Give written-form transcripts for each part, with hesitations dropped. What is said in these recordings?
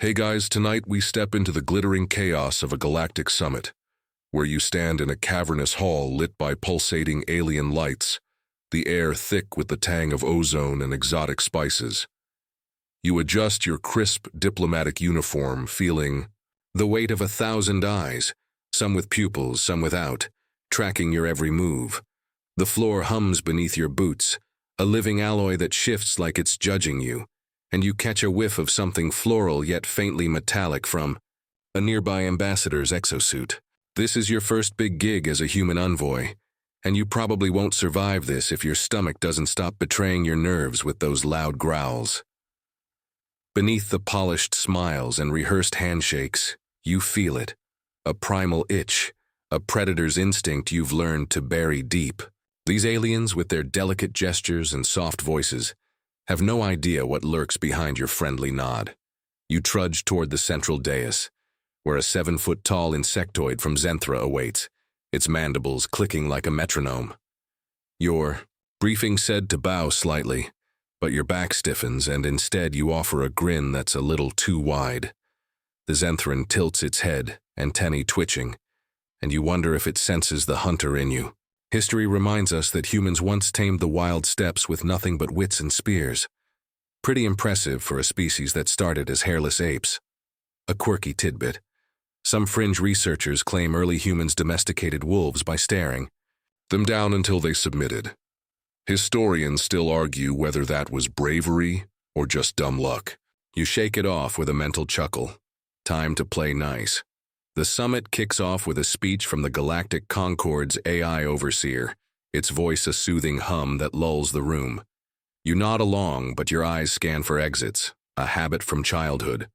Hey guys, tonight we step into the glittering chaos of a galactic summit, where you stand in a cavernous hall lit by pulsating alien lights, the air thick with the tang of ozone and exotic spices. You adjust your crisp diplomatic uniform, feeling the weight of 1,000 eyes, some with pupils, some without, tracking your every move. The floor hums beneath your boots, a living alloy that shifts like it's judging you, and you catch a whiff of something floral yet faintly metallic from a nearby ambassador's exosuit. This is your first big gig as a human envoy, and you probably won't survive this if your stomach doesn't stop betraying your nerves with those loud growls. Beneath the polished smiles and rehearsed handshakes, you feel it, a primal itch, a predator's instinct you've learned to bury deep. These aliens, with their delicate gestures and soft voices, have no idea what lurks behind your friendly nod. You trudge toward the central dais, where a 7-foot-tall insectoid from Zenthra awaits, its mandibles clicking like a metronome. Your briefing said to bow slightly, but your back stiffens and instead you offer a grin that's a little too wide. The Zenthran tilts its head, antennae twitching, and you wonder if it senses the hunter in you. History reminds us that humans once tamed the wild steppes with nothing but wits and spears. Pretty impressive for a species that started as hairless apes. A quirky tidbit. Some fringe researchers claim early humans domesticated wolves by staring them down until they submitted. Historians still argue whether that was bravery or just dumb luck. You shake it off with a mental chuckle. Time to play nice. The summit kicks off with a speech from the Galactic Concord's AI overseer, its voice a soothing hum that lulls the room. You nod along, but your eyes scan for exits, a habit from childhood.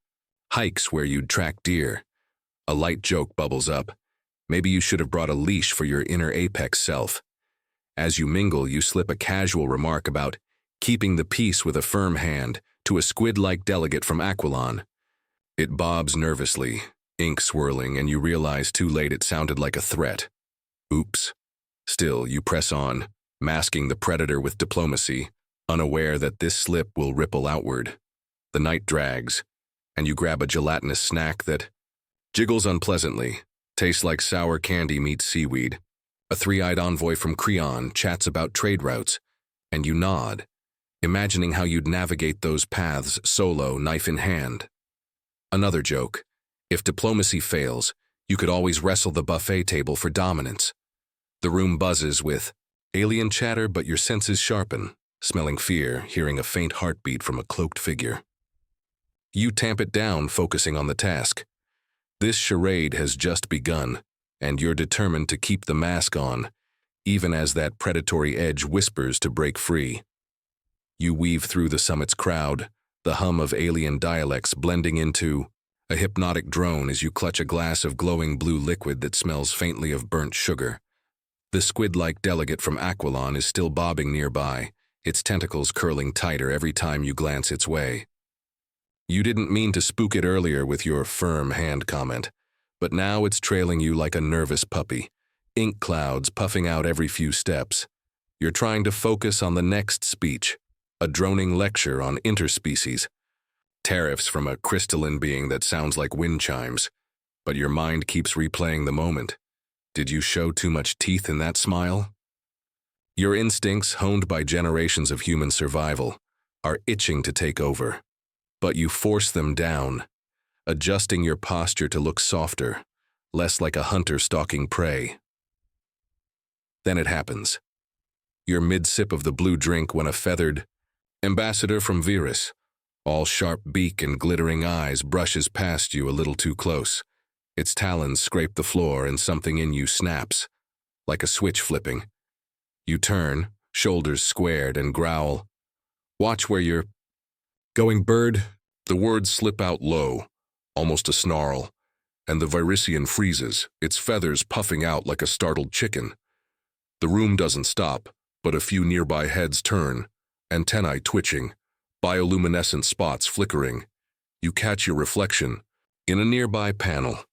Hikes where you'd track deer. A light joke bubbles up. Maybe you should have brought a leash for your inner apex self. As you mingle, you slip a casual remark about keeping the peace with a firm hand to a squid-like delegate from Aquilon. It bobs nervously, ink swirling, and you realize too late it sounded like a threat. Oops. Still, you press on, masking the predator with diplomacy, unaware that this slip will ripple outward. The night drags, and you grab a gelatinous snack that jiggles unpleasantly, tastes like sour candy meets seaweed. A three-eyed envoy from Creon chats about trade routes, and you nod, imagining how you'd navigate those paths solo, knife in hand. Another joke. If diplomacy fails, you could always wrestle the buffet table for dominance. The room buzzes with alien chatter, but your senses sharpen, smelling fear, hearing a faint heartbeat from a cloaked figure. You tamp it down, focusing on the task. This charade has just begun, and you're determined to keep the mask on, even as that predatory edge whispers to break free. You weave through the summit's crowd, the hum of alien dialects blending into a hypnotic drone as you clutch a glass of glowing blue liquid that smells faintly of burnt sugar. The squid-like delegate from Aquilon is still bobbing nearby, its tentacles curling tighter every time you glance its way. You didn't mean to spook it earlier with your firm hand comment, but now it's trailing you like a nervous puppy, ink clouds puffing out every few steps. You're trying to focus on the next speech, a droning lecture on interspecies. Tariffs from a crystalline being that sounds like wind chimes, but your mind keeps replaying the moment. Did you show too much teeth in that smile? Your instincts, honed by generations of human survival, are itching to take over, but you force them down, adjusting your posture to look softer, less like a hunter stalking prey. Then it happens. You're mid-sip of the blue drink when a feathered ambassador from Virus, all sharp beak and glittering eyes, brushes past you a little too close. Its talons scrape the floor and something in you snaps, like a switch flipping. You turn, shoulders squared, and growl, "Watch where you're going, bird." The words slip out low, almost a snarl, and the Virisian freezes, its feathers puffing out like a startled chicken. The room doesn't stop, but a few nearby heads turn, antennae twitching, bioluminescent spots flickering. You catch your reflection in a nearby panel,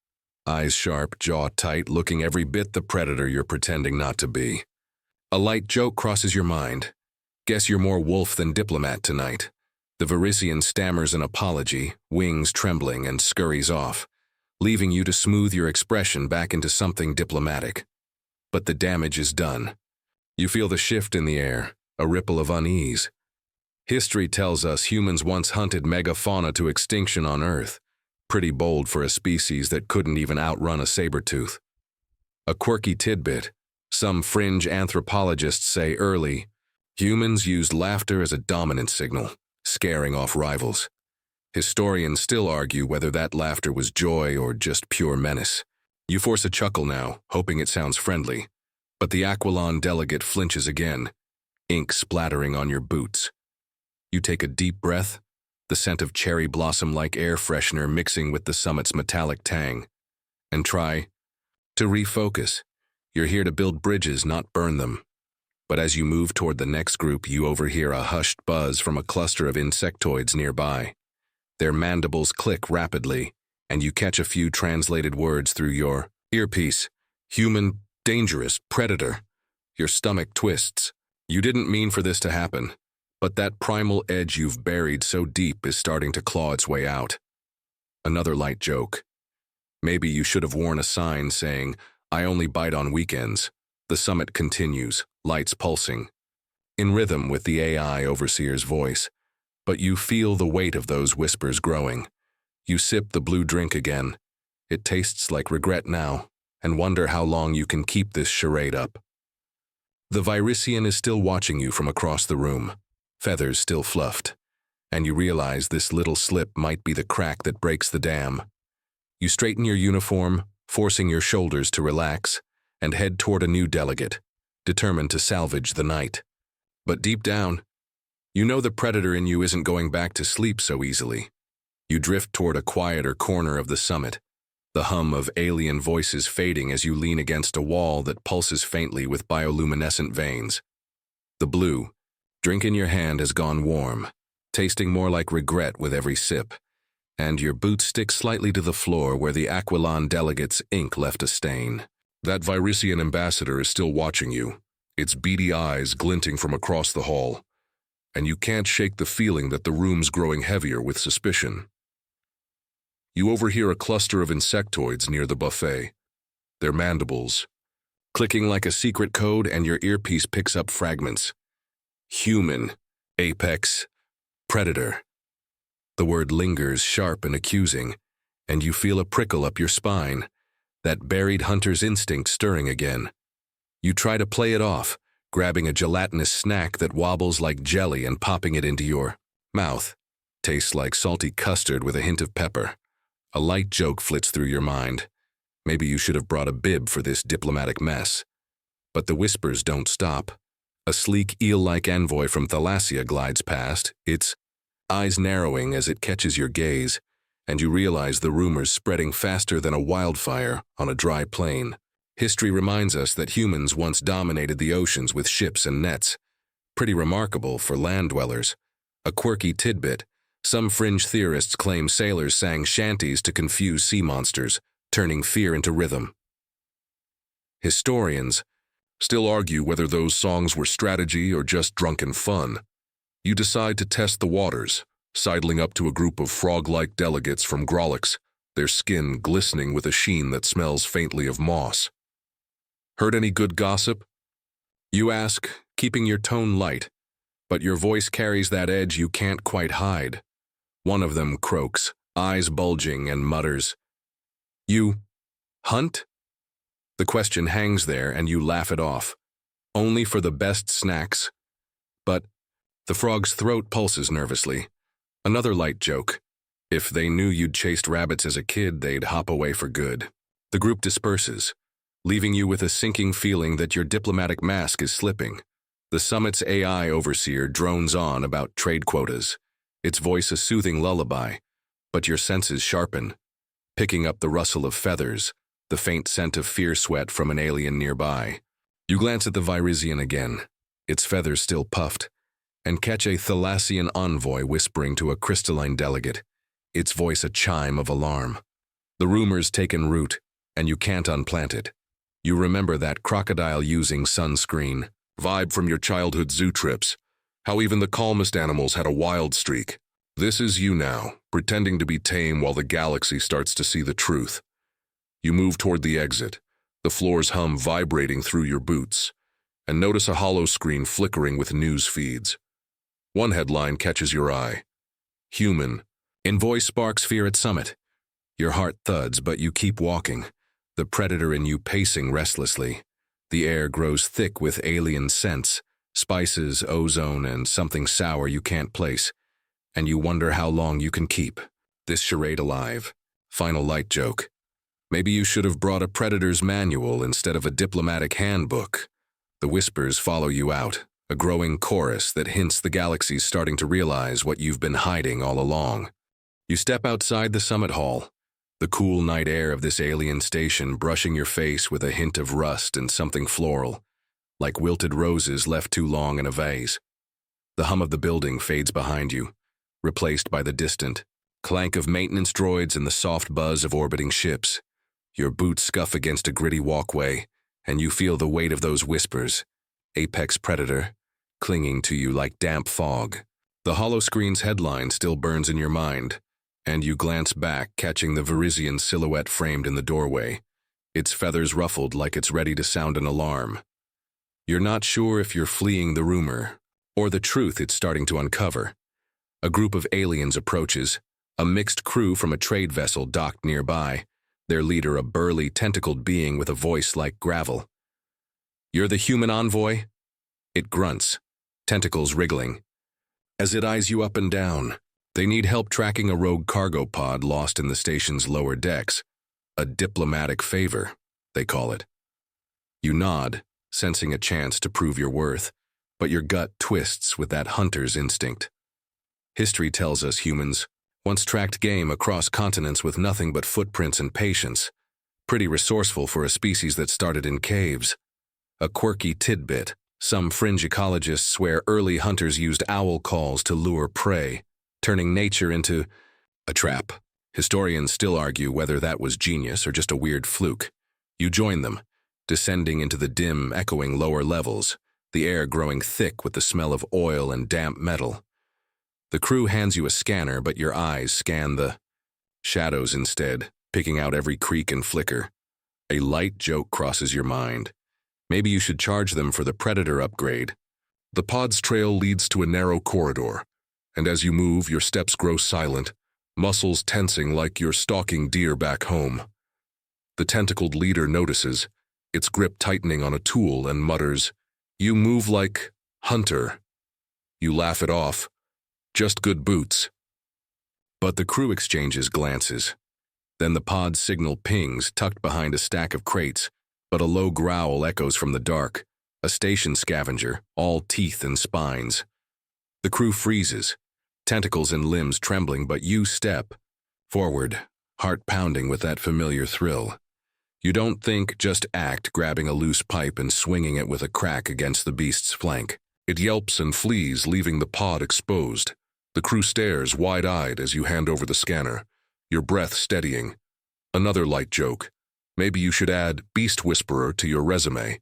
eyes sharp, jaw tight, looking every bit the predator you're pretending not to be. A light joke crosses your mind. Guess you're more wolf than diplomat tonight. The Varisian stammers an apology, wings trembling, and scurries off, leaving you to smooth your expression back into something diplomatic. But the damage is done. You feel the shift in the air, a ripple of unease. History tells us humans once hunted megafauna to extinction on Earth, pretty bold for a species that couldn't even outrun a saber-tooth. A quirky tidbit, some fringe anthropologists say early, humans used laughter as a dominant signal, scaring off rivals. Historians still argue whether that laughter was joy or just pure menace. You force a chuckle now, hoping it sounds friendly, but the Aquilon delegate flinches again, ink splattering on your boots. You take a deep breath, the scent of cherry blossom-like air freshener mixing with the summit's metallic tang, and try to refocus. You're here to build bridges, not burn them. But as you move toward the next group, you overhear a hushed buzz from a cluster of insectoids nearby. Their mandibles click rapidly, and you catch a few translated words through your earpiece. Human, dangerous, predator. Your stomach twists. You didn't mean for this to happen, but that primal edge you've buried so deep is starting to claw its way out. Another light joke. Maybe you should have worn a sign saying, "I only bite on weekends." The summit continues, lights pulsing, in rhythm with the AI overseer's voice, but you feel the weight of those whispers growing. You sip the blue drink again. It tastes like regret now, and wonder how long you can keep this charade up. The Virisian is still watching you from across the room, feathers still fluffed, and you realize this little slip might be the crack that breaks the dam. You straighten your uniform, forcing your shoulders to relax, and head toward a new delegate, determined to salvage the night. But deep down, you know the predator in you isn't going back to sleep so easily. You drift toward a quieter corner of the summit, the hum of alien voices fading as you lean against a wall that pulses faintly with bioluminescent veins. The blue, drink in your hand, has gone warm, tasting more like regret with every sip, and your boots stick slightly to the floor where the Aquilon delegate's ink left a stain. That Virisian ambassador is still watching you, its beady eyes glinting from across the hall, and you can't shake the feeling that the room's growing heavier with suspicion. You overhear a cluster of insectoids near the buffet, their mandibles clicking like a secret code, and your earpiece picks up fragments. Human, apex, predator. The word lingers sharp and accusing, and you feel a prickle up your spine, that buried hunter's instinct stirring again. You try to play it off, grabbing a gelatinous snack that wobbles like jelly and popping it into your mouth. Tastes like salty custard with a hint of pepper. A light joke flits through your mind. Maybe you should have brought a bib for this diplomatic mess. But the whispers don't stop. A sleek eel-like envoy from Thalassia glides past, its eyes narrowing as it catches your gaze, and you realize the rumors spreading faster than a wildfire on a dry plain. History reminds us that humans once dominated the oceans with ships and nets. Pretty remarkable for land dwellers. A quirky tidbit, some fringe theorists claim sailors sang shanties to confuse sea monsters, turning fear into rhythm. Historians still argue whether those songs were strategy or just drunken fun. You decide to test the waters, sidling up to a group of frog-like delegates from Grolix, their skin glistening with a sheen that smells faintly of moss. Heard any good gossip? You ask, keeping your tone light, but your voice carries that edge you can't quite hide. One of them croaks, eyes bulging, and mutters, "You hunt?" The question hangs there and you laugh it off. Only for the best snacks. But the frog's throat pulses nervously. Another light joke. If they knew you'd chased rabbits as a kid, they'd hop away for good. The group disperses, leaving you with a sinking feeling that your diplomatic mask is slipping. The summit's AI overseer drones on about trade quotas, its voice a soothing lullaby, but your senses sharpen, picking up the rustle of feathers, the faint scent of fear sweat from an alien nearby. You glance at the Virisian again, its feathers still puffed, and catch a Thalassian envoy whispering to a crystalline delegate, its voice a chime of alarm. The rumor's taken root, and you can't unplant it. You remember that crocodile-using sunscreen vibe from your childhood zoo trips, how even the calmest animals had a wild streak. This is you now, pretending to be tame while the galaxy starts to see the truth. You move toward the exit, the floor's hum vibrating through your boots, and notice a hollow screen flickering with news feeds. One headline catches your eye. Human. Envoy sparks fear at summit. Your heart thuds, but you keep walking, the predator in you pacing restlessly. The air grows thick with alien scents, spices, ozone, and something sour you can't place, and you wonder how long you can keep this charade alive. Final light joke. Maybe you should have brought a predator's manual instead of a diplomatic handbook. The whispers follow you out, a growing chorus that hints the galaxy's starting to realize what you've been hiding all along. You step outside the summit hall, the cool night air of this alien station brushing your face with a hint of rust and something floral, like wilted roses left too long in a vase. The hum of the building fades behind you, replaced by the distant clank of maintenance droids and the soft buzz of orbiting ships. Your boots scuff against a gritty walkway, and you feel the weight of those whispers, apex predator, clinging to you like damp fog. The holoscreen's headline still burns in your mind, and you glance back, catching the Verizian silhouette framed in the doorway, its feathers ruffled like it's ready to sound an alarm. You're not sure if you're fleeing the rumor, or the truth it's starting to uncover. A group of aliens approaches, a mixed crew from a trade vessel docked nearby, their leader a burly, tentacled being with a voice like gravel. "You're the human envoy?" It grunts, tentacles wriggling. As it eyes you up and down, they need help tracking a rogue cargo pod lost in the station's lower decks. A diplomatic favor, they call it. You nod, sensing a chance to prove your worth, but your gut twists with that hunter's instinct. History tells us humans once tracked game across continents with nothing but footprints and patience, pretty resourceful for a species that started in caves. A quirky tidbit, some fringe ecologists swear early hunters used owl calls to lure prey, turning nature into a trap. Historians still argue whether that was genius or just a weird fluke. You join them, descending into the dim, echoing lower levels, the air growing thick with the smell of oil and damp metal. The crew hands you a scanner, but your eyes scan the shadows instead, picking out every creak and flicker. A light joke crosses your mind. Maybe you should charge them for the Predator upgrade. The pod's trail leads to a narrow corridor, and as you move, your steps grow silent, muscles tensing like you're stalking deer back home. The tentacled leader notices, its grip tightening on a tool, and mutters, "You move like Hunter." You laugh it off. Just good boots. But the crew exchanges glances. Then the pod's signal pings, tucked behind a stack of crates, but a low growl echoes from the dark, a station scavenger, all teeth and spines. The crew freezes, tentacles and limbs trembling, but you step forward, heart pounding with that familiar thrill. You don't think, just act, grabbing a loose pipe and swinging it with a crack against the beast's flank. It yelps and flees, leaving the pod exposed. The crew stares wide-eyed as you hand over the scanner, your breath steadying. Another light joke. Maybe you should add Beast Whisperer to your resume.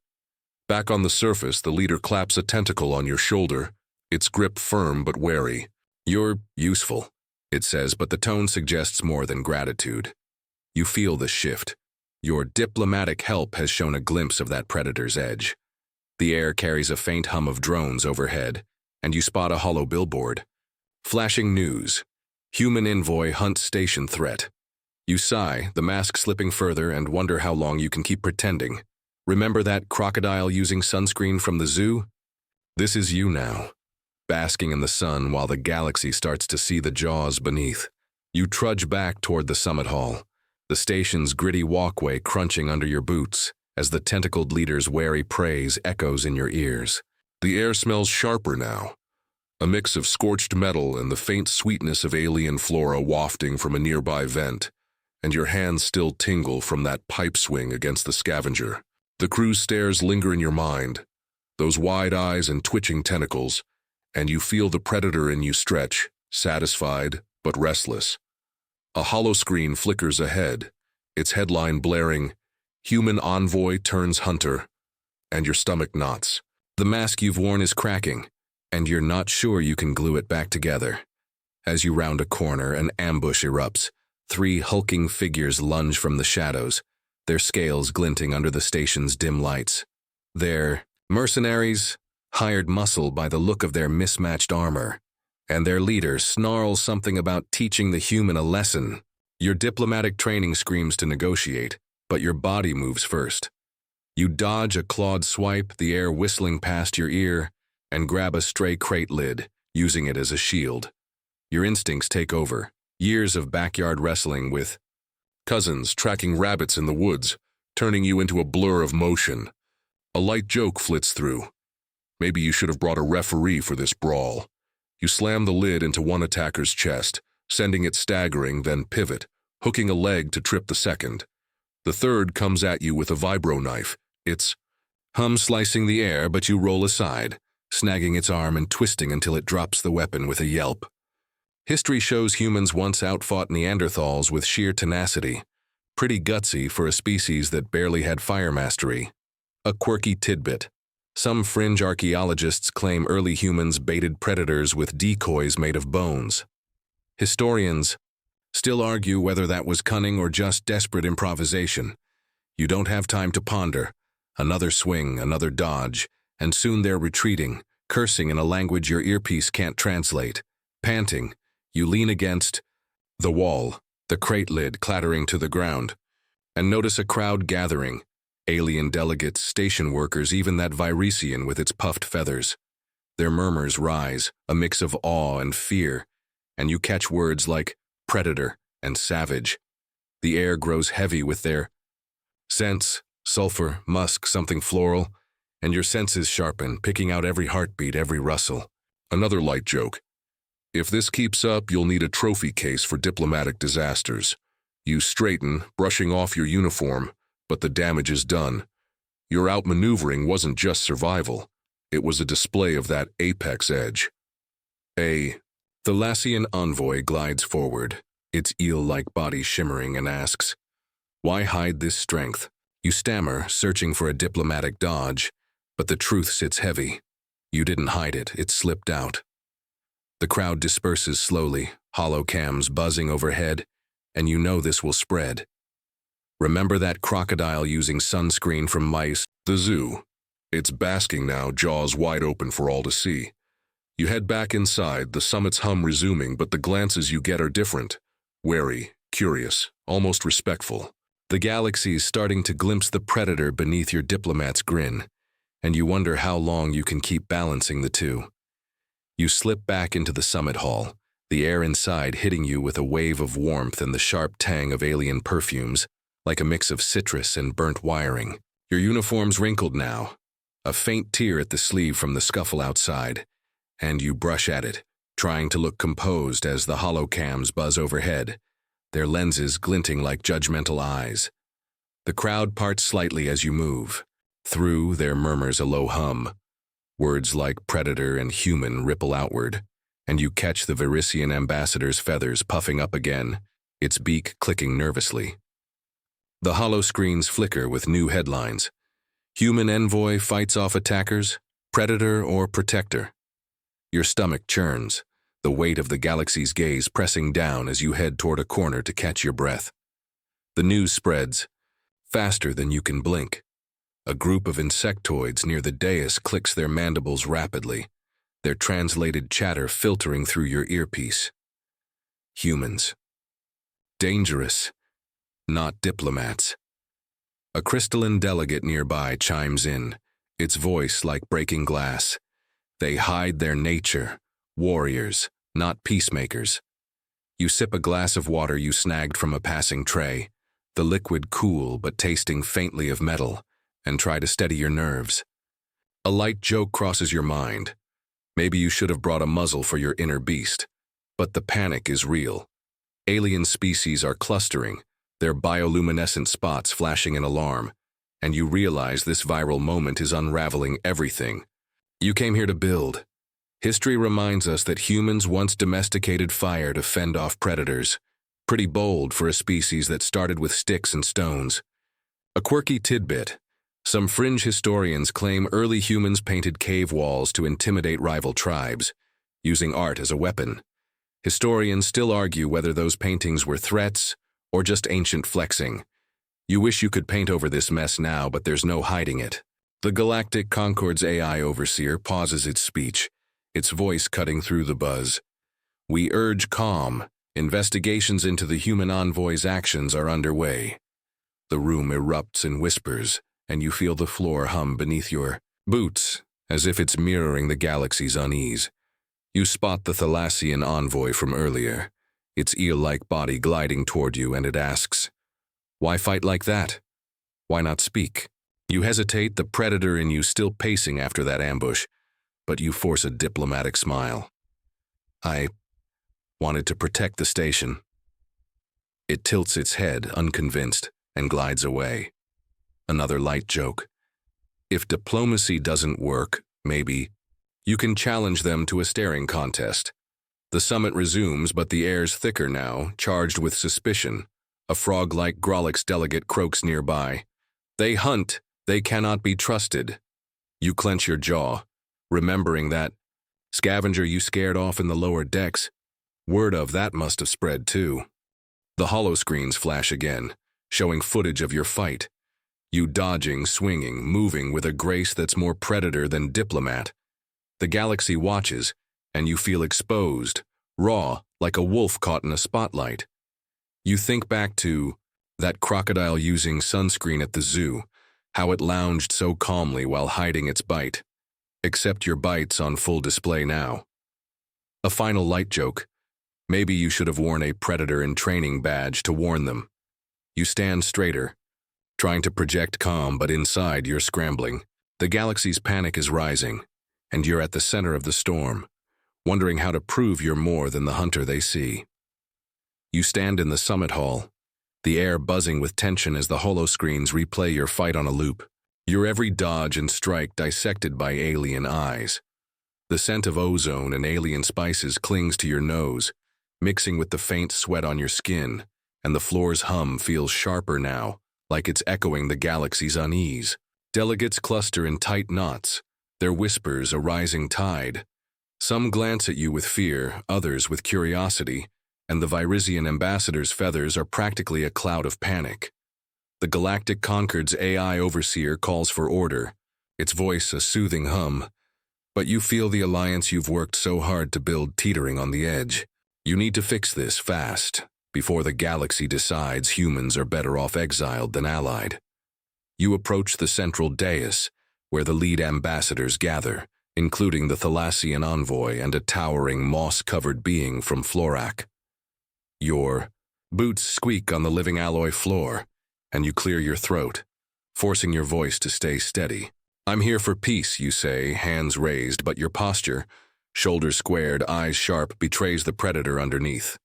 Back on the surface, the leader claps a tentacle on your shoulder, its grip firm but wary. "You're useful," it says, but the tone suggests more than gratitude. You feel the shift. Your diplomatic help has shown a glimpse of that predator's edge. The air carries a faint hum of drones overhead, and you spot a hollow billboard. Flashing news. Human envoy hunts station threat. You sigh, the mask slipping further, and wonder how long you can keep pretending. Remember that crocodile using sunscreen from the zoo? This is you now, basking in the sun while the galaxy starts to see the jaws beneath. You trudge back toward the summit hall, the station's gritty walkway crunching under your boots as the tentacled leader's wary praise echoes in your ears. The air smells sharper now, a mix of scorched metal and the faint sweetness of alien flora wafting from a nearby vent, and your hands still tingle from that pipe swing against the scavenger. The crew's stares linger in your mind, those wide eyes and twitching tentacles, and you feel the predator in you stretch, satisfied but restless. A holoscreen flickers ahead, its headline blaring, "Human Envoy turns Hunter," and your stomach knots. The mask you've worn is cracking, and you're not sure you can glue it back together. As you round a corner, an ambush erupts. 3 hulking figures lunge from the shadows, their scales glinting under the station's dim lights. They're mercenaries, hired muscle by the look of their mismatched armor, and their leader snarls something about teaching the human a lesson. Your diplomatic training screams to negotiate, but your body moves first. You dodge a clawed swipe, the air whistling past your ear, and grab a stray crate lid, using it as a shield. Your instincts take over. Years of backyard wrestling with cousins tracking rabbits in the woods, turning you into a blur of motion. A light joke flits through. Maybe you should have brought a referee for this brawl. You slam the lid into one attacker's chest, sending it staggering, then pivot, hooking a leg to trip the second. The third comes at you with a vibro knife. It's slicing the air, but you roll aside, snagging its arm and twisting until it drops the weapon with a yelp. History shows humans once outfought Neanderthals with sheer tenacity. Pretty gutsy for a species that barely had fire mastery. A quirky tidbit. Some fringe archaeologists claim early humans baited predators with decoys made of bones. Historians still argue whether that was cunning or just desperate improvisation. You don't have time to ponder. Another swing, another dodge, and soon they're retreating, cursing in a language your earpiece can't translate. Panting, you lean against the wall, the crate lid clattering to the ground, and notice a crowd gathering. Alien delegates, station workers, even that Viresian with its puffed feathers. Their murmurs rise, a mix of awe and fear, and you catch words like predator and savage. The air grows heavy with their scents, sulfur, musk, something floral, and your senses sharpen, picking out every heartbeat, every rustle. Another light joke. If this keeps up, you'll need a trophy case for diplomatic disasters. You straighten, brushing off your uniform, but the damage is done. Your outmaneuvering wasn't just survival. It was a display of that apex edge. The Thalassian envoy glides forward, its eel-like body shimmering, and asks, "Why hide this strength?" You stammer, searching for a diplomatic dodge, but the truth sits heavy. You didn't hide it, it slipped out. The crowd disperses slowly, holocams buzzing overhead, and you know this will spread. Remember that crocodile using sunscreen from mice? The zoo. It's basking now, jaws wide open for all to see. You head back inside, the summit's hum resuming, but the glances you get are different. Wary, curious, almost respectful. The galaxy's starting to glimpse the predator beneath your diplomat's grin, and you wonder how long you can keep balancing the two. You slip back into the summit hall, the air inside hitting you with a wave of warmth and the sharp tang of alien perfumes, like a mix of citrus and burnt wiring. Your uniform's wrinkled now, a faint tear at the sleeve from the scuffle outside, and you brush at it, trying to look composed as the holocams buzz overhead, their lenses glinting like judgmental eyes. The crowd parts slightly as you move. Through there murmurs a low hum. Words like predator and human ripple outward, and you catch the Viresian ambassador's feathers puffing up again, its beak clicking nervously. The hollow screens flicker with new headlines. Human envoy fights off attackers, predator or protector. Your stomach churns, the weight of the galaxy's gaze pressing down as you head toward a corner to catch your breath. The news spreads, faster than you can blink. A group of insectoids near the dais clicks their mandibles rapidly, their translated chatter filtering through your earpiece. Humans. Dangerous, not diplomats. A crystalline delegate nearby chimes in, its voice like breaking glass. They hide their nature, warriors, not peacemakers. You sip a glass of water you snagged from a passing tray, the liquid cool but tasting faintly of metal, and try to steady your nerves. A light joke crosses your mind. Maybe you should have brought a muzzle for your inner beast. But the panic is real. Alien species are clustering, their bioluminescent spots flashing an alarm, and you realize this viral moment is unraveling everything. You came here to build. History reminds us that humans once domesticated fire to fend off predators. Pretty bold for a species that started with sticks and stones. A quirky tidbit. Some fringe historians claim early humans painted cave walls to intimidate rival tribes, using art as a weapon. Historians still argue whether those paintings were threats or just ancient flexing. You wish you could paint over this mess now, but there's no hiding it. The Galactic Concord's AI overseer pauses its speech, its voice cutting through the buzz. We urge calm. Investigations into the human envoy's actions are underway. The room erupts in whispers, and you feel the floor hum beneath your boots, as if it's mirroring the galaxy's unease. You spot the Thalassian envoy from earlier, its eel-like body gliding toward you, and it asks, "Why fight like that? Why not speak?" You hesitate, the predator in you still pacing after that ambush, but you force a diplomatic smile. "I wanted to protect the station." It tilts its head, unconvinced, and glides away. Another light joke. If diplomacy doesn't work, maybe you can challenge them to a staring contest. The summit resumes, but the air's thicker now, charged with suspicion. A frog-like Grolix delegate croaks nearby. "They hunt. They cannot be trusted." You clench your jaw, remembering that scavenger you scared off in the lower decks. Word of that must have spread too. The holoscreens flash again, showing footage of your fight. You dodging, swinging, moving with a grace that's more predator than diplomat. The galaxy watches, and you feel exposed, raw, like a wolf caught in a spotlight. You think back to that crocodile using sunscreen at the zoo, how it lounged so calmly while hiding its bite. Except your bite's on full display now. A final light joke. Maybe you should have worn a predator in training badge to warn them. You stand straighter, trying to project calm, but inside you're scrambling. The galaxy's panic is rising, and you're at the center of the storm, wondering how to prove you're more than the hunter they see. You stand in the summit hall, the air buzzing with tension as the holoscreens replay your fight on a loop. Your every dodge and strike dissected by alien eyes. The scent of ozone and alien spices clings to your nose, mixing with the faint sweat on your skin, and the floor's hum feels sharper now, like it's echoing the galaxy's unease. Delegates cluster in tight knots, their whispers a rising tide. Some glance at you with fear, others with curiosity, and the Virisian ambassador's feathers are practically a cloud of panic. The Galactic Concord's AI overseer calls for order, its voice a soothing hum, but you feel the alliance you've worked so hard to build teetering on the edge. You need to fix this fast, before the galaxy decides humans are better off exiled than allied. You approach the central dais, where the lead ambassadors gather, including the Thalassian envoy and a towering moss-covered being from Florak. Your boots squeak on the living alloy floor, and you clear your throat, forcing your voice to stay steady. "I'm here for peace," you say, hands raised, but your posture, shoulders squared, eyes sharp, betrays the predator underneath.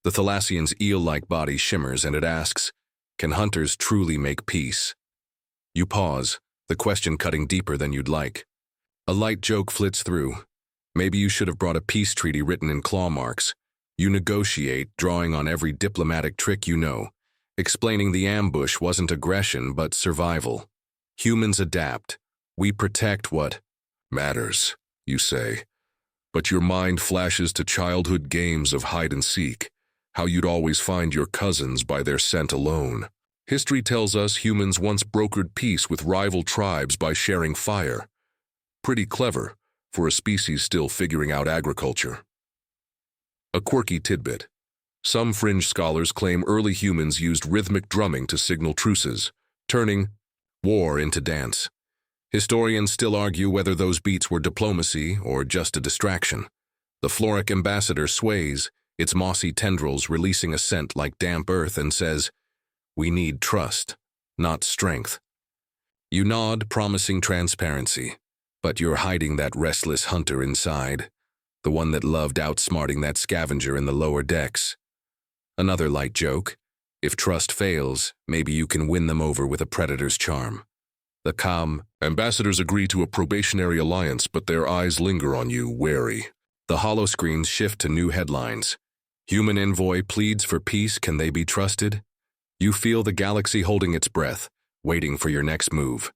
The Thalassian's eel-like body shimmers, and it asks, "Can hunters truly make peace?" You pause, the question cutting deeper than you'd like. A light joke flits through. Maybe you should have brought a peace treaty written in claw marks. You negotiate, drawing on every diplomatic trick you know, explaining the ambush wasn't aggression but survival. Humans adapt. We protect what matters, you say. But your mind flashes to childhood games of hide and seek, how you'd always find your cousins by their scent alone. History tells us humans once brokered peace with rival tribes by sharing fire. Pretty clever for a species still figuring out agriculture. A quirky tidbit. Some fringe scholars claim early humans used rhythmic drumming to signal truces, turning war into dance. Historians still argue whether those beats were diplomacy or just a distraction. The Florak ambassador sways, its mossy tendrils releasing a scent like damp earth, and says, "We need trust, not strength." You nod, promising transparency, but you're hiding that restless hunter inside, the one that loved outsmarting that scavenger in the lower decks. Another light joke. If trust fails, maybe you can win them over with a predator's charm. The calm ambassadors agree to a probationary alliance, but their eyes linger on you, wary. The holoscreens shift to new headlines. Human envoy pleads for peace, can they be trusted? You feel the galaxy holding its breath, waiting for your next move.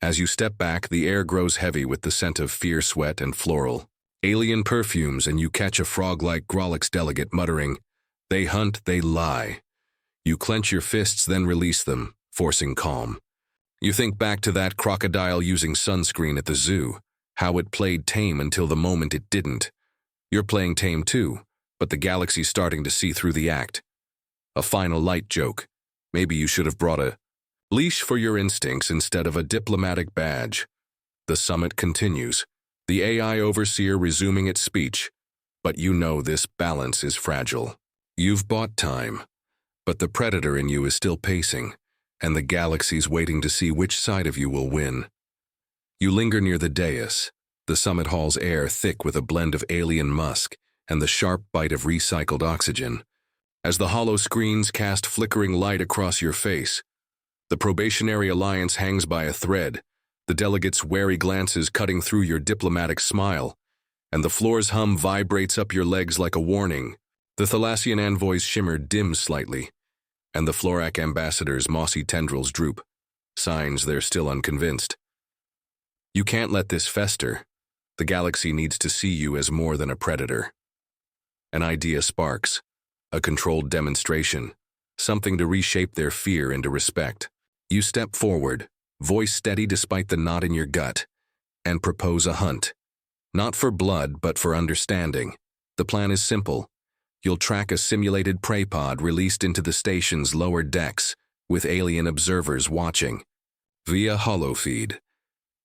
As you step back, the air grows heavy with the scent of fierce sweat and floral. Alien perfumes, and you catch a frog-like Grolix delegate muttering, "They hunt, they lie." You clench your fists, then release them, forcing calm. You think back to that crocodile using sunscreen at the zoo, how it played tame until the moment it didn't. You're playing tame too, but the galaxy's starting to see through the act. A final light joke. Maybe you should have brought a leash for your instincts instead of a diplomatic badge. The summit continues, the AI overseer resuming its speech. But you know this balance is fragile. You've bought time, but the predator in you is still pacing, and the galaxy's waiting to see which side of you will win. You linger near the dais, the summit hall's air thick with a blend of alien musk and the sharp bite of recycled oxygen. As the hollow screens cast flickering light across your face, the probationary alliance hangs by a thread, the delegates' wary glances cutting through your diplomatic smile, and the floor's hum vibrates up your legs like a warning. The Thalassian envoys shimmer dim slightly, and the Florac ambassadors' mossy tendrils droop, signs they're still unconvinced. You can't let this fester. The galaxy needs to see you as more than a predator. An idea sparks, a controlled demonstration, something to reshape their fear into respect. You step forward, voice steady despite the knot in your gut, and propose a hunt. Not for blood, but for understanding. The plan is simple. You'll track a simulated prey pod released into the station's lower decks, with alien observers watching. Via holofeed.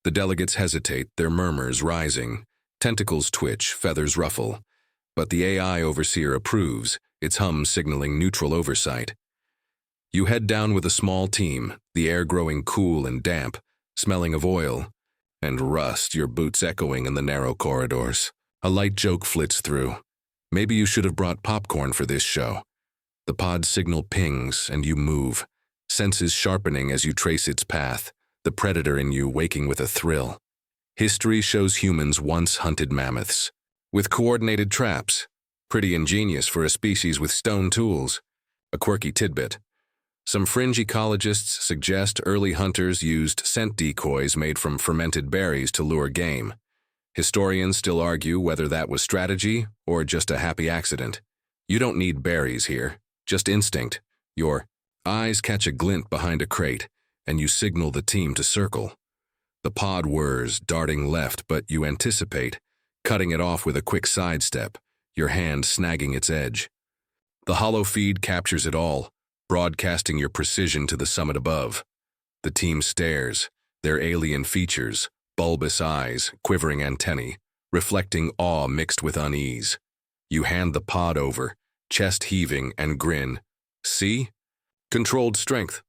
The delegates hesitate, their murmurs rising. Tentacles twitch, feathers ruffle. But the AI overseer approves, its hum signaling neutral oversight. You head down with a small team, the air growing cool and damp, smelling of oil and rust, your boots echoing in the narrow corridors. A light joke flits through. Maybe you should have brought popcorn for this show. The pod signal pings, and you move, senses sharpening as you trace its path, the predator in you waking with a thrill. History shows humans once hunted mammoths, with coordinated traps. Pretty ingenious for a species with stone tools. A quirky tidbit. Some fringe ecologists suggest early hunters used scent decoys made from fermented berries to lure game. Historians still argue whether that was strategy or just a happy accident. You don't need berries here, just instinct. Your eyes catch a glint behind a crate, and you signal the team to circle. The pod whirs, darting left, but you anticipate, cutting it off with a quick sidestep, your hand snagging its edge. The hollow feed captures it all, broadcasting your precision to the summit above. The team stares, their alien features, bulbous eyes, quivering antennae, reflecting awe mixed with unease. You hand the pod over, chest heaving, and grin. See? Controlled strength.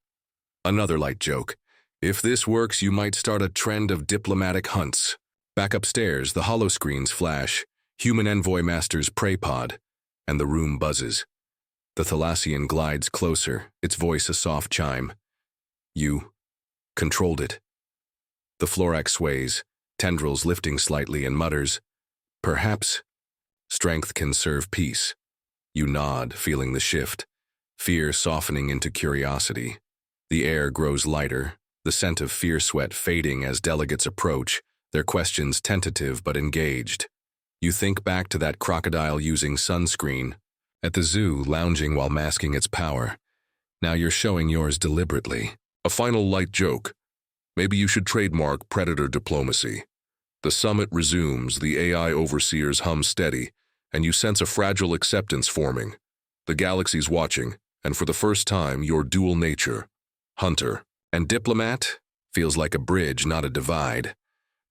Another light joke. If this works, you might start a trend of diplomatic hunts. Back upstairs, the holoscreens flash, human envoy master's prey pod, and the room buzzes. The Thalassian glides closer, its voice a soft chime. You controlled it. The Florac sways, tendrils lifting slightly, and mutters, "Perhaps strength can serve peace." You nod, feeling the shift, fear softening into curiosity. The air grows lighter, the scent of fear sweat fading as delegates approach, their questions tentative but engaged. You think back to that crocodile using sunscreen, at the zoo lounging while masking its power. Now you're showing yours deliberately. A final light joke. Maybe you should trademark predator diplomacy. The summit resumes, the AI overseers hum steady, and you sense a fragile acceptance forming. The galaxy's watching, and for the first time, your dual nature, hunter and diplomat, feels like a bridge, not a divide.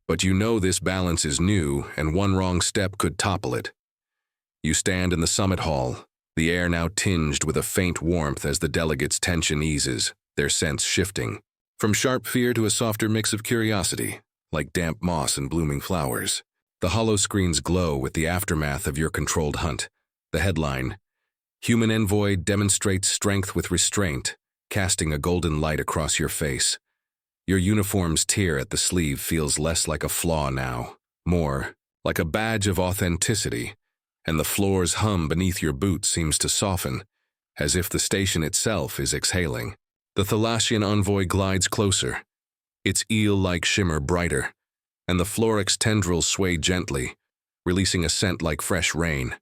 But you know this balance is new, and one wrong step could topple it. You stand in the summit hall, the air now tinged with a faint warmth as the delegates' tension eases, their sense shifting. From sharp fear to a softer mix of curiosity, like damp moss and blooming flowers. The hollow screens glow with the aftermath of your controlled hunt. The headline, "Human Envoy Demonstrates Strength with Restraint," casting a golden light across your face. Your uniform's tear at the sleeve feels less like a flaw now, more like a badge of authenticity, and the floor's hum beneath your boots seems to soften, as if the station itself is exhaling. The Thalassian envoy glides closer, its eel-like shimmer brighter, and the Floric's tendrils sway gently, releasing a scent like fresh rain.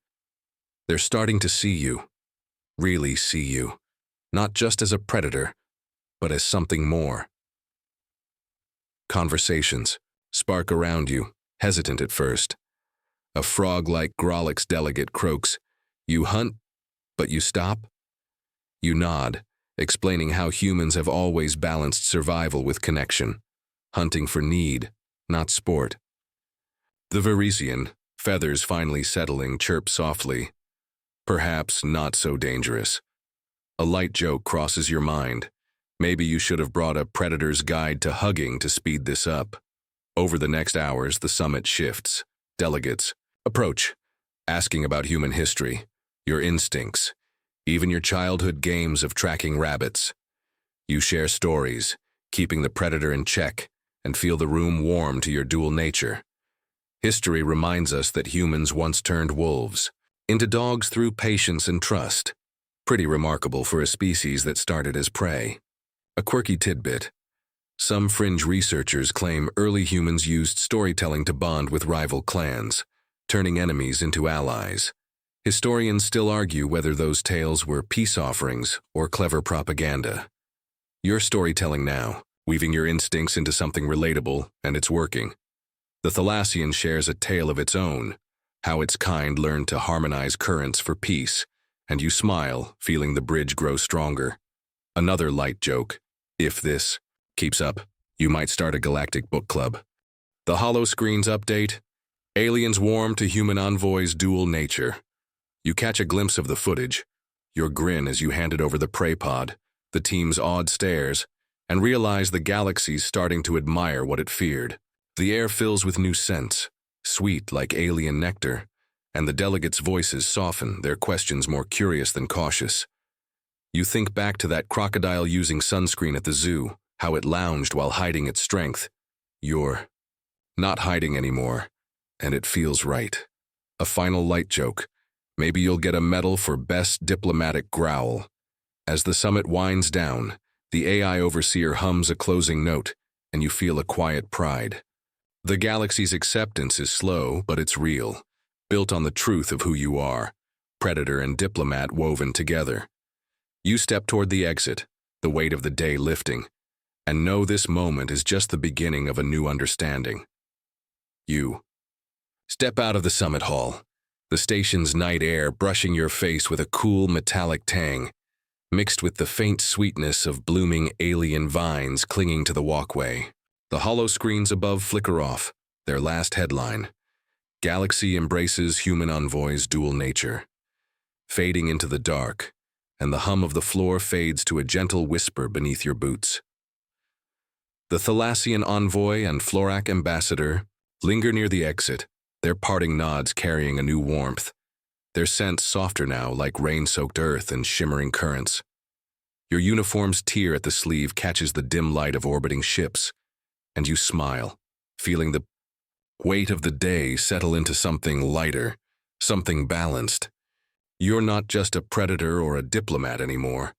They're starting to see you, really see you, not just as a predator, but as something more. Conversations spark around you, hesitant at first. A frog-like Grolix delegate croaks, "You hunt, but you stop?" You nod, explaining how humans have always balanced survival with connection, hunting for need, not sport. The Varisian, feathers finally settling, chirps softly, "Perhaps not so dangerous." A light joke crosses your mind. Maybe you should have brought a Predator's Guide to Hugging to speed this up. Over the next hours, the summit shifts. Delegates approach, asking about human history, your instincts, even your childhood games of tracking rabbits. You share stories, keeping the predator in check, and feel the room warm to your dual nature. History reminds us that humans once turned wolves into dogs through patience and trust. Pretty remarkable for a species that started as prey. A quirky tidbit. Some fringe researchers claim early humans used storytelling to bond with rival clans, turning enemies into allies. Historians still argue whether those tales were peace offerings or clever propaganda. You're storytelling now, weaving your instincts into something relatable, and it's working. The Thalassian shares a tale of its own, how its kind learned to harmonize currents for peace, and you smile, feeling the bridge grow stronger. Another light joke. If this keeps up, you might start a galactic book club. The Holoscreens update. Aliens warm to human envoy's dual nature. You catch a glimpse of the footage, your grin as you hand it over the prey pod, the team's awed stares, and realize the galaxy's starting to admire what it feared. The air fills with new scents, sweet like alien nectar, and the delegates' voices soften, their questions more curious than cautious. You think back to that crocodile using sunscreen at the zoo, how it lounged while hiding its strength. You're not hiding anymore, and it feels right. A final light joke. Maybe you'll get a medal for best diplomatic growl. As the summit winds down, the AI overseer hums a closing note, and you feel a quiet pride. The galaxy's acceptance is slow, but it's real, built on the truth of who you are, predator and diplomat woven together. You step toward the exit, the weight of the day lifting, and know this moment is just the beginning of a new understanding. You step out of the summit hall, the station's night air brushing your face with a cool metallic tang, mixed with the faint sweetness of blooming alien vines clinging to the walkway. The holoscreens above flicker off, their last headline. Galaxy embraces human envoy's dual nature. Fading into the dark, and the hum of the floor fades to a gentle whisper beneath your boots. The Thalassian envoy and Florak ambassador linger near the exit, their parting nods carrying a new warmth. Their scents softer now, like rain-soaked earth and shimmering currents. Your uniform's tear at the sleeve catches the dim light of orbiting ships, and you smile, feeling the weight of the day settle into something lighter, something balanced. You're not just a predator or a diplomat anymore.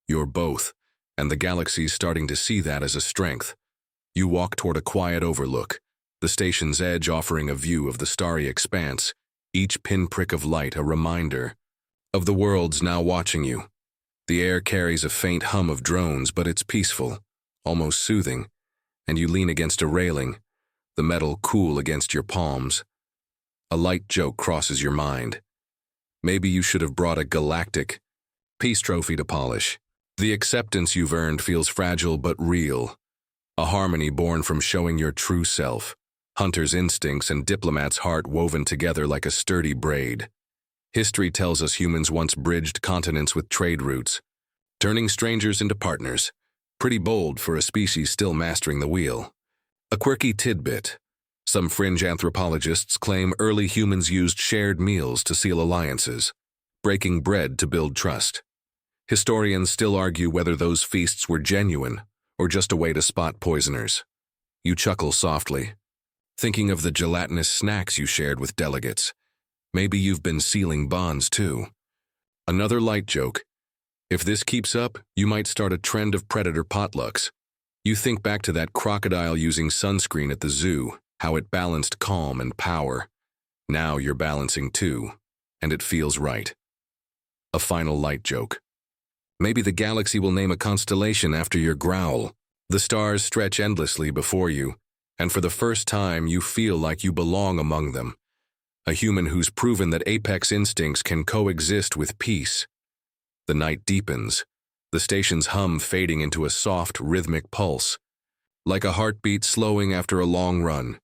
You're both, and the galaxy's starting to see that as a strength. You walk toward a quiet overlook, the station's edge offering a view of the starry expanse, each pinprick of light a reminder of the world's now watching you. The air carries a faint hum of drones, but it's peaceful, almost soothing, and you lean against a railing, the metal cool against your palms. A light joke crosses your mind. Maybe you should have brought a galactic peace trophy to polish. The acceptance you've earned feels fragile but real, a harmony born from showing your true self, hunter's instincts and diplomat's heart woven together like a sturdy braid. History tells us humans once bridged continents with trade routes, turning strangers into partners. Pretty bold for a species still mastering the wheel. A quirky tidbit. Some fringe anthropologists claim early humans used shared meals to seal alliances, breaking bread to build trust. Historians still argue whether those feasts were genuine or just a way to spot poisoners. You chuckle softly, thinking of the gelatinous snacks you shared with delegates. Maybe you've been sealing bonds too. Another light joke. If this keeps up, you might start a trend of predator potlucks. You think back to that crocodile using sunscreen at the zoo, how it balanced calm and power. Now you're balancing too, and it feels right. A final light joke. Maybe the galaxy will name a constellation after your growl. The stars stretch endlessly before you, and for the first time you feel like you belong among them. A human who's proven that apex instincts can coexist with peace. The night deepens, the station's hum fading into a soft, rhythmic pulse. Like a heartbeat slowing after a long run.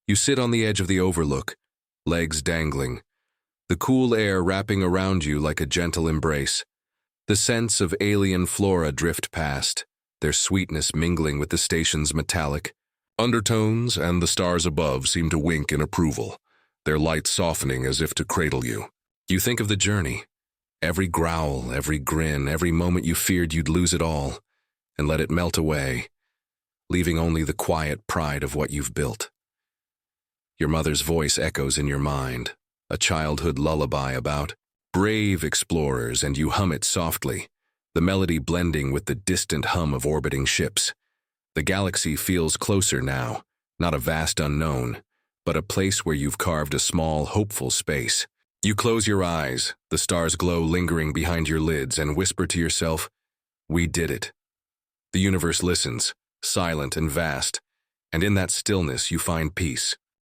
You sit on the edge of the overlook, legs dangling, the cool air wrapping around you like a gentle embrace. The scents of alien flora drift past, their sweetness mingling with the station's metallic undertones, and the stars above seem to wink in approval, their light softening as if to cradle you. You think of the journey, every growl, every grin, every moment you feared you'd lose it all, and let it melt away, leaving only the quiet pride of what you've built. Your mother's voice echoes in your mind, a childhood lullaby about brave explorers, and you hum it softly, the melody blending with the distant hum of orbiting ships. The galaxy feels closer now, not a vast unknown, but a place where you've carved a small, hopeful space. You close your eyes, the stars glow lingering behind your lids, and whisper to yourself, "We did it." The universe listens, silent and vast, and in that stillness you find peace.